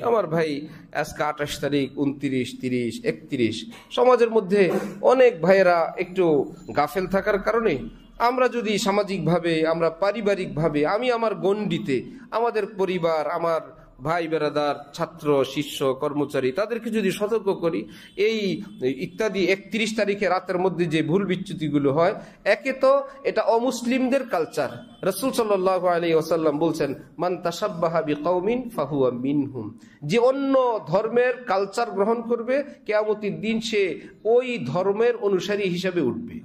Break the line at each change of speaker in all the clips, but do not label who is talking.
আমার ভাই আজকে 28 তারিখ, 29, 30, 31 সমাজের মধ্যে অনেক ভাইয়েরা একটু গাফেল থাকার কারণে আমরা যদি সামাজিকভাবে, আমরা পারিবারিকভাবে, আমি আমার গণ্ডিতে আমাদের পরিবার, আমার ভাই বেরাদার, ছাত্র, শিষ্য, কর্মচারী তাদেরকে যদি সতর্ক করি, এই ইত্যাদি 31 তারিখে রাতের মধ্যে যে ভুল বিচ্যুতিগুলো হয়, একে তো এটা অমুসলিমদের কালচার। রাসূল সাল্লাল্লাহু আলাইহি ওয়াসাল্লাম বলছেন, মান তাশাব্বাহা বিকাউমিন ফাহুয়া মিনহুম, যে অন্য ধর্মের কালচার গ্রহণ করবে কিয়ামতের দিন সে ওই ধর্মের অনুসারী হিসেবে উঠবে।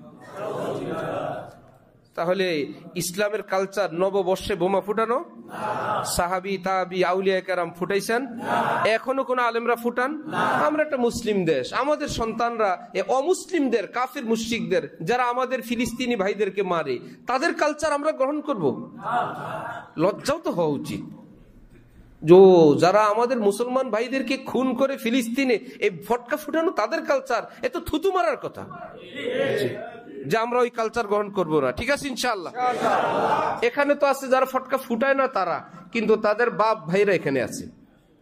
তাহলে ইসলামের কালচার নববর্ষে বোমা ফুটানো? সাহাবী, তাবী, আউলিয়া কেরাম ফুটাইছেন? এখনো কোন আলেমরা ফুটান? আমরা একটা মুসলিম দেশ, আমাদের সন্তানরা অমুসলিমদের, কাফির মুশরিকদের, যারা আমাদের ফিলিস্তিনি ভাইদেরকে মারে, তাদের কালচার আমরা গ্রহণ করব? লজ্জাও তো হওয়া উচিত। যারা আমাদের মুসলমান ভাইদেরকে খুন করে ফিলিস্তিনে এই ফটকা ফুটানো, তাদের কালচার, এ তো থুতু মারার কথা যে আমরা ওই কালচার গ্রহণ করব না। ঠিক আছে ইনশাআল্লাহ। এখানে তো আছে যারা ফটকা ফুটায় না তারা, কিন্তু তাদের বাপ ভাইরা এখানে আছে,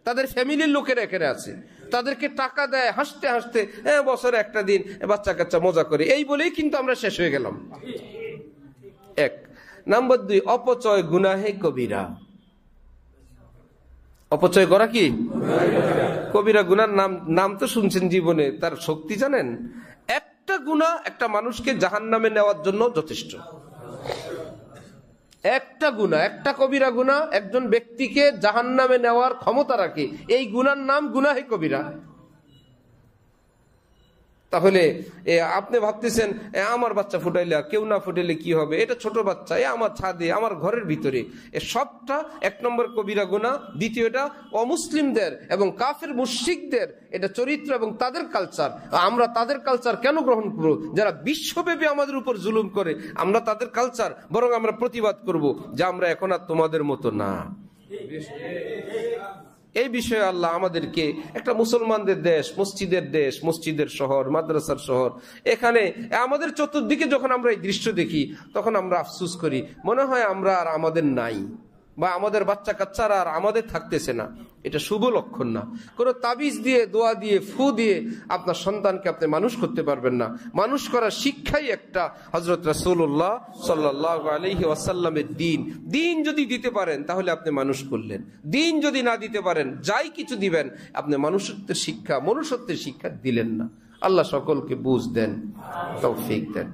তাদের ফ্যামিলির লোকেরা এখানে আছে, তাদেরকে টাকা দেয় হাসতে হাসতে, বছরে একটা দিন বাচ্চা কাচ্চা মজা করে, এই বলেই কিন্তু আমরা শেষ হয়ে গেলাম। এক নাম্বার 2, অপচয় গুনাহে কবিরা। অপচয় করা কি কবিরা গুনার নাম তো শুনছেন জীবনে, তার শক্তি জানেন? একটা গুনাহ একটা মানুষকে জাহান্নামে নেওয়ার জন্য যথেষ্ট। একটা গুনাহ, একটা কবিরা গুনাহ একজন ব্যক্তিকে জাহান্নামে নেওয়ার ক্ষমতা রাখে। এই গুনার নাম গুনাহে কবিরা। তাহলে আপনি ভাবতেছেন আমার বাচ্চা ফুটাইলে, কেউ না ফুটাইলে কি হবে, এটা ছোট বাচ্চা, আমার ছাদে, আমার ঘরের ভিতরে, এ সবটা 1 নম্বর কবিরা গুনাহ। দ্বিতীয়টা অমুসলিমদের এবং কাফের মুশরিকদের এটা চরিত্র এবং তাদের কালচার। আমরা তাদের কালচার কেন গ্রহণ করব? যারা বিশ্বব্যাপী আমাদের উপর জুলুম করে, আমরা তাদের কালচার, বরং আমরা প্রতিবাদ করব যে আমরা এখন আর তোমাদের মতো না। এই বিষয়ে আল্লাহ আমাদেরকে একটা মুসলমানদের দেশ, মসজিদের দেশ, মসজিদের শহর, মাদ্রাসার শহর, এখানে আমাদের চতুর্দিকে যখন আমরা এই দৃশ্য দেখি, তখন আমরা আফসোস করি, মনে হয় আমরা আর আমাদের নাই, বা আমাদের বাচ্চা কাচ্চারা আর আমাদের থাকতেছে না। এটা শুভ লক্ষণ না। কোনো তাবিজ দিয়ে, দোয়া দিয়ে, ফু দিয়ে আপনার সন্তানকে আপনি মানুষ করতে পারবেন না। মানুষ করার শিক্ষাই একটা হযরত রাসূলুল্লাহ সাল্লাল্লাহু আলাইহি ওয়াসাল্লামের দিন যদি দিতে পারেন তাহলে আপনি মানুষ করলেন। দিন যদি না দিতে পারেন, যাই কিছু দিবেন, আপনি মনুষ্যত্বের শিক্ষা দিলেন না। আল্লাহ সকলকে বুঝ দেন, তৌফিক দেন।